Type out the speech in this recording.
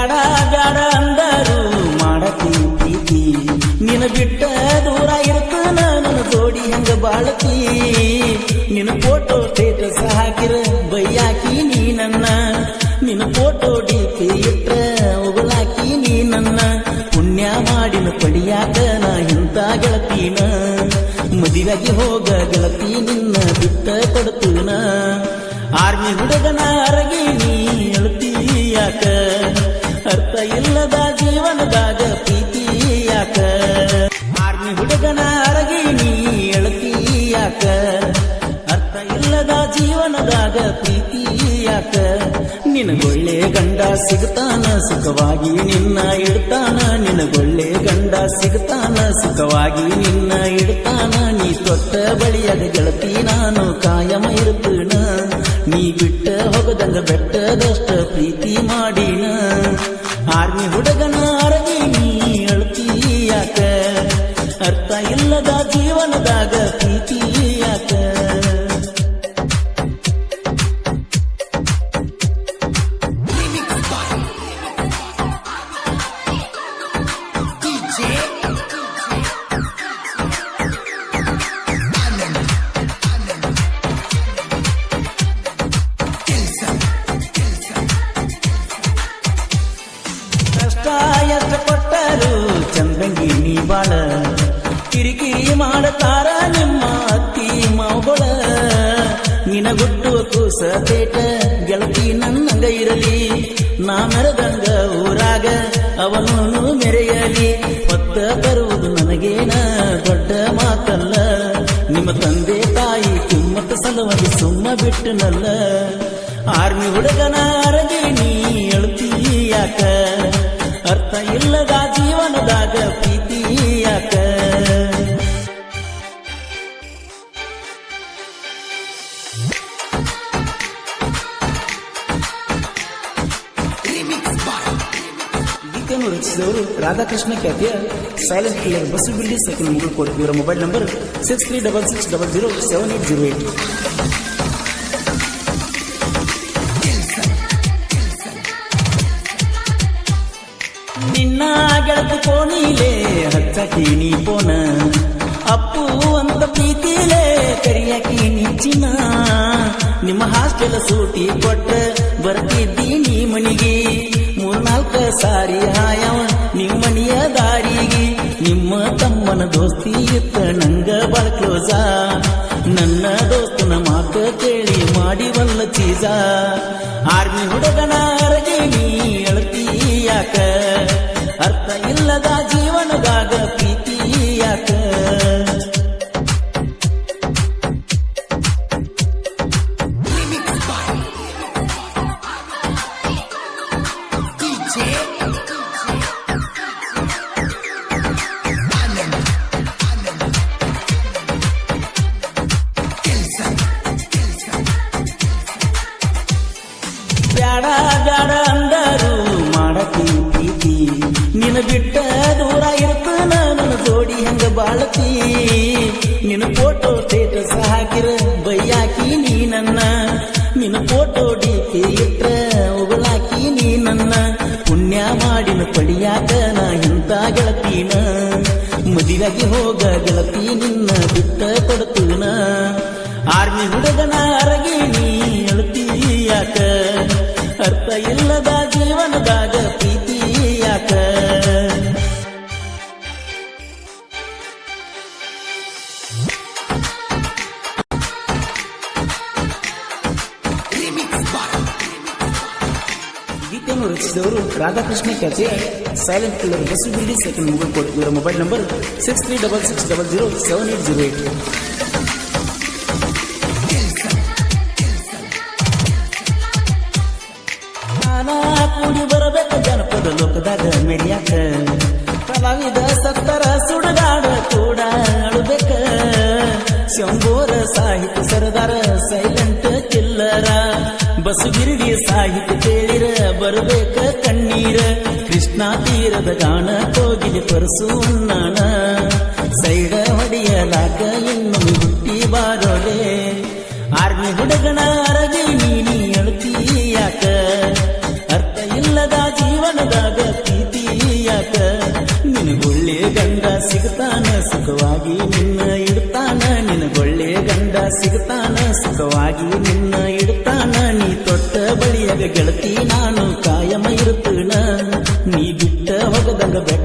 ಬ್ಯಾಡ ಬ್ಯಾಡ ಅಂದರು ಮಾಡತಿ ಪ್ರೀತಿ ನಿನ ಬಿಟ್ಟ ದೂರ ಇರ್ತನ ನನ್ನ ಜೋಡಿ ಹಂಗ ಬಾಳತಿ ನಿನ್ನ ಫೋಟೋ ಸ್ಟೇಟಸ್ ಹಾಕಿರ ಬೈಯಾಕಿ ನೀ ನನ್ನ ನಿನ್ನ ಫೋಟೋ ಡಿಪಿ ಇಟ್ರ ಒಗಲಾಕಿ ನೀ ನನ್ನ ಪುಣ್ಯ ಮಾಡಿನ ಪಡಿಯಾಕ ನಾ ಇಂತ ಗೆಳತೀನ ಮದುವೆಗೆ ಹೋಗ ಗೆಳತಿ ನಿನ್ನ ಬಿಟ್ಟ ಕೊಡ್ತೀನ ಆರ್ಮಿ ಹುಡುಗನ ಅರಗಿ ನೀ ಅಳತಿ ಯಾಕ ಅರ್ಥ ಇಲ್ಲದ ಜೀವನದಾಗ ಪ್ರೀತಿ ಯಾಕ ಆರ್ಮಿ ಹುಡುಗನ ಅರಗಿ ನೀ ಅಳತಿ ಯಾಕ ಅರ್ಥ ಇಲ್ಲದ ಜೀವನದಾಗ ಪ್ರೀತಿ ಯಾಕ ನಿನಗೊಳ್ಳೆ ಗಂಡ ಸಿಗ್ತಾನ ಸುಖವಾಗಿ ನಿನ್ನ ಇಡ್ತಾನ ನಿನಗೊಳ್ಳೆ ಗಂಡ ಸಿಗ್ತಾನ ಸುಖವಾಗಿ ನಿನ್ನ ಇಡ್ತಾನ ನೀ ತೊಟ್ಟ ಬಳಿಯಾಗ ಗೆಳತಿ ನಾನು ಕಾಯಮ ಇರುತ್ತೇನ ನೀ ಬಿಟ್ಟ ಹೋಗದಂಗ ಬೆಟ್ಟದಷ್ಟ ಪ್ರೀತಿ ಮಾಡಿನ ಆರ್ಮಿ ಹುಡುಗನ ಅರಗಿ ನೀ ಅಳ್ತಿ ಯಾಕ ಅರ್ಥ ಇಲ್ಲದ ಜೀವನದಾಗ ಪ್ರೀತಿ ಯಾಕ ಎಷ್ಟು ಕೊಟ್ಟರು ಚಂದಂಗಿ ನೀ ಬಾಳ ಕಿರಿಕಿರಿ ಮಾಡತಾರ ನಿಮ್ಮ ಅತ್ತಿ ಮಾವುಗಳ ನಿನಗುಟ್ಟು ಕೂಸ ತೇಟ ಗೆಳತಿ ನನ್ನಂಗ ಇರಲಿ ನಾ ಮೆರೆದಂಗ ಊರಾಗ ಅವನು ಮೆರೆಯಲಿ ಹೊತ್ತ ಬರುವುದು ನನಗೇನ ದೊಡ್ಡ ಮಾತಲ್ಲ ನಿಮ್ಮ ತಂದೆ ತಾಯಿ ಕಿಮ್ಮತ್ತ ಸಲುವಾಗಿ ಸುಮ್ಮ ಬಿಟ್ಟನಲ್ಲ ಆರ್ಮಿ ಹುಡುಗನ ಅರಗಿ ನೀ ಅಳ್ತಿ ಯಾಕ ಅರ್ಥ ಇಲ್ಲದ ಜೀವನದಾಗ ಪ್ರೀತಿ ಯಾಕ ಗೀತೆಯನ್ನು ರಚಿಸಿದವರು ರಾಧಾಕೃಷ್ಣ ಖ್ಯಾತಿಯ ಸೈಲೆಂಟ್ ಕಿಲ್ಲರ್ ಬಸು ಬಿಲ್ಡಿ ಸೆಕೆಂಡ್ ಮುಗುಳ್ಕೋಡ್ ಇವರ ಮೊಬೈಲ್ ನಂಬರ್ 63660078. ನಿನ್ನ ಗೆಳತಿ ಕೋಣಿಲೆ ಹಚ್ಚಕಿ ನೀ ಪೋನ ಅಪ್ಪು ಅಂತ ಪ್ರೀತಿಲೇ ಕರಿಯಾಕಿ ನೀ ಚಿನ್ನ ನಿಮ್ಮ ಹಾಸ್ಟೆಲ್ ಸೂಟಿ ಕೊಟ್ಟ ಬರ್ತಿದ್ದಿ ನೀ ಮನಿಗೆ 3-4 ಸಾರಿ ಹಾಯವ ನಿಮ್ಮನಿಯ ದಾರಿಗೆ ನಿಮ್ಮ ತಮ್ಮನ ದೋಸ್ತಿ ಇತ್ತ ನಂಗ ಬಾಳ ಕ್ಲೋಸ ನನ್ನ ದೋಸ್ತನ ಮಾತು ಕೇಳಿ ಮಾಡಿವಲ್ಲ ಚೀಜ ಆರ್ಮಿ ಹುಡುಗನ ಅರಗಿ ನೀ ಅಳತಿ ಯಾಕ ಅರ್ಥ ಇಲ್ಲದ ಜೀವನದಾಗ ಪ್ರೀತಿ ಯಾಕ ಬ್ಯಾಡ ಬ್ಯಾಡ ಅಂದರು ಮಾಡತಿ ಪ್ರೀತಿ ನಿನ ಬಿಟ್ಟ ದೂರ ಇರ್ತನ ನನ್ನ ಜೋಡಿ ಹಂಗ ಬಾಳತಿ ನಿನ್ನ ಫೋಟೋ ಸ್ಟೇಟಸ್ ಹಾಕಿರ ಬೈಯಾಕಿ ನೀ ನನ್ನ ನಿನ್ನ ಫೋಟೋ ಡಿಪಿ ಇಟ್ರ ಒಗಲಾಕಿ ನೀ ನನ್ನ ಪುಣ್ಯ ಮಾಡಿನ ಪಡಿಯಾಕ ನಾ ಇಂತ ಗೆಳತೀನ ಮದುವೆಗೆ ಹೋಗ ಗೆಳತಿ ನಿನ್ನ ಬಿಟ್ಟ ಕೊಡ್ತೀನ ಆರ್ಮಿ ಹುಡುಗನ ಅರಗಿ ನೀ ಅಳತಿ ಯಾಕ ಅರ್ಥ ಇಲ್ಲದ ಜೀವನದಾಗ ಪ್ರೀತಿ ಯಾಕ ಗೀತೆಯನ್ನು ರಚಿಸಿದವರು ರಾಧಾಕೃಷ್ಣ ಖ್ಯಾತಿಯ ಸೈಲೆಂಟ್ ಕಿಲ್ಲರ್ ಬಸು ಬಿಲ್ಡಿ ಸೆಕೆಂಡ್ ಮುಗುಳ್ಕೋಡ್ ಇವರ ಮೊಬೈಲ್ ನಂಬರ್ 63660078. ಕೂಡಿ ಬರಬೇಕ ಜನಪದ ಲೋಕದಾಗ ಮೆರಿಯಾಕ ಕಲಾವಿದ ಸತ್ತರ ಸುಡಗಾಡ ಕೂಡ ಅಳಬೇಕ ಶಂಬೋರ ಸಾಹಿತ್ಯ ಸರದಾರ ಸೈಲೆಂಟ್ ಕಿಲ್ಲರ ಬಸುಗಿರಿಡಿ ಸಾಹಿತ್ಯ ಕೇಳಿರ ಬರಬೇಕ ಕಣ್ಣೀರ ಕೃಷ್ಣ ತೀರದ ಗಾಣ ಕೋಗಿಲೆ ಪರಸು ನಾಣ ಸೈಡ ಹೊಡೆಯಲಾಗ ಇನ್ನೊಮ್ಮೆ ಹುಟ್ಟಿ ಬಾರೋಲೆ ಆರ್ಮಿ ಹುಡುಗನ ಅರಗಿ ನೀ ಅಳತಿ ಯಾಕ ಅರ್ಥ ಇಲ್ಲದ ಜೀವನದ ಗಂಡ ಸಿಗ್ತಾನ ಸುಖವಾಗಿ ನಿನ್ನ ಇಡ್ತಾನ ನಿನಗೊಳ್ಳೆ ಗಂಡ ಸಿಗ್ತಾನ ಸುಖವಾಗಿ ನಿನ್ನ ಇಡ್ತಾನ ನೀ ತೊಟ್ಟ ಬಳಿಯಾಗ ಗೆಳತಿ ನಾನು ಕಾಯಮ ಇರುತ್ತನ ನೀ ಬಿಟ್ಟ ಹೋಗದಂಗ ಬೆಟ್ಟ